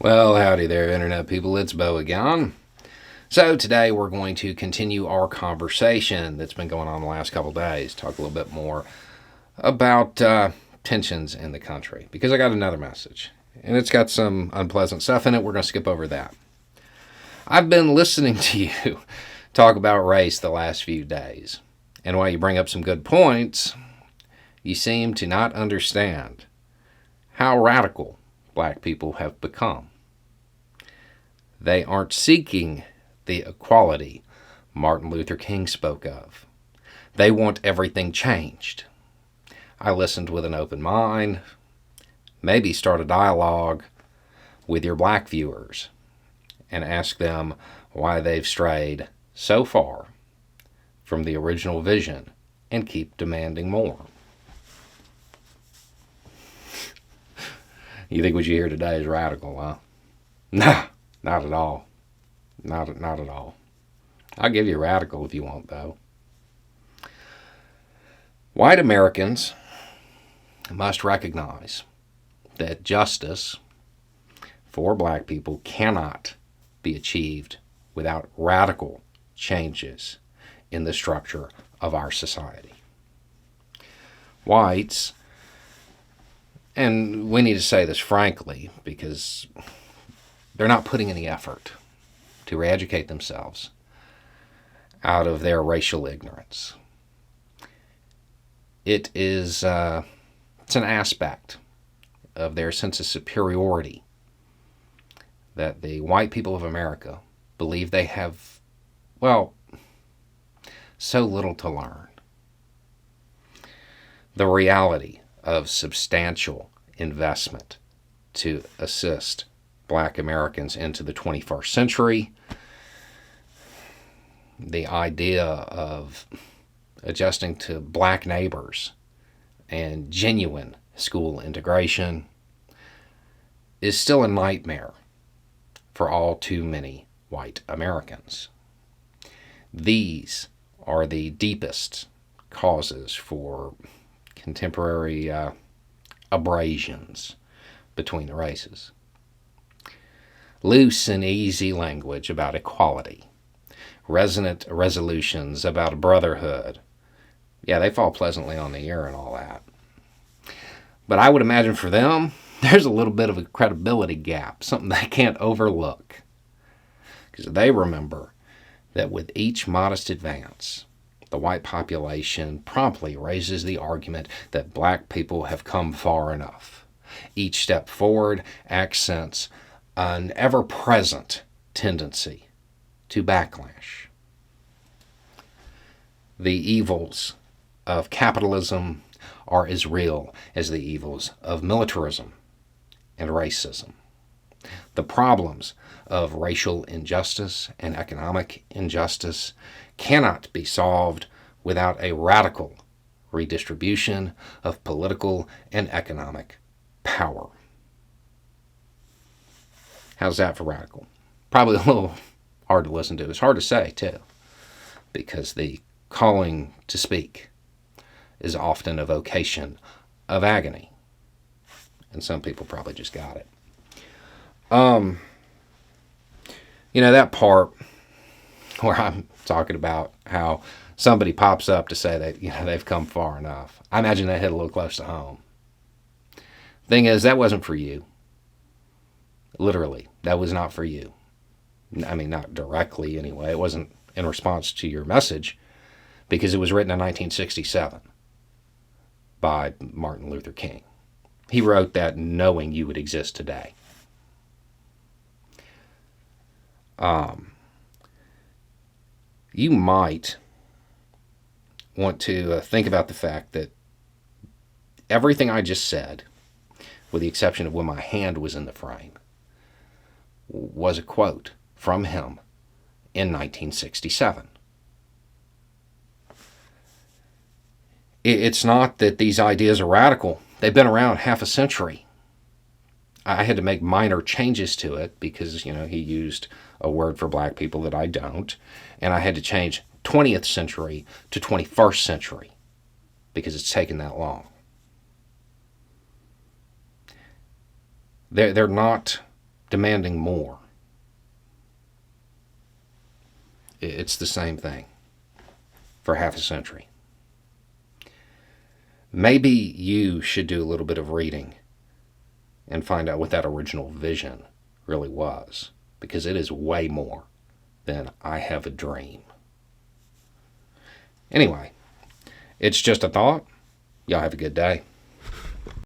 Well, howdy there, Internet people. It's Bo again. So, today we're going to continue our conversation that's been going on the last couple days. Talk a little bit more about tensions in the country because I got another message and it's got some unpleasant stuff in it. We're going to skip over that. I've been listening to you talk about race the last few days, and while you bring up some good points, you seem to not understand how radical black people have become. They aren't seeking the equality Martin Luther King spoke of. They want everything changed. I listened with an open mind, maybe start a dialogue with your black viewers and ask them why they've strayed so far from the original vision and keep demanding more. You think what you hear today is radical, huh? Nah, not at all. Not at all. I'll give you radical if you want, though. White Americans must recognize that justice for black people cannot be achieved without radical changes in the structure of our society. Whites, and we need to say this frankly because they're not putting any effort to re-educate themselves out of their racial ignorance. It's an aspect of their sense of superiority that the white people of America believe they have, well, so little to learn. The reality of substantial investment to assist black Americans into the 21st century, the idea of adjusting to black neighbors and genuine school integration is still a nightmare for all too many white Americans. These are the deepest causes for contemporary abrasions between the races. Loose and easy language about equality, resonant resolutions about brotherhood. Yeah, they fall pleasantly on the ear and all that. But I would imagine for them, there's a little bit of a credibility gap, something they can't overlook. Because they remember that with each modest advance, the white population promptly raises the argument that black people have come far enough. Each step forward accents an ever-present tendency to backlash. The evils of capitalism are as real as the evils of militarism and racism. The problems of racial injustice and economic injustice cannot be solved without a radical redistribution of political and economic power. How's that for radical? Probably a little hard to listen to. It's hard to say, too, because the calling to speak is often a vocation of agony. And some people probably just got it. That part where I'm talking about how somebody pops up to say that, they've come far enough. I imagine that hit a little close to home. Thing is, that wasn't for you. Literally, that was not for you. I mean, not directly anyway. It wasn't in response to your message because it was written in 1967 by Martin Luther King. He wrote that knowing you would exist today. You might want to think about the fact that everything I just said, with the exception of when my hand was in the frame, was a quote from him in 1967. It's not that these ideas are radical. They've been around half a century. I had to make minor changes to it because, he used a word for black people that I don't. And I had to change 20th century to 21st century because it's taken that long. They're not demanding more. It's the same thing for half a century. Maybe you should do a little bit of reading and find out what that original vision really was, because it is way more than I have a dream. Anyway, it's just a thought. Y'all have a good day.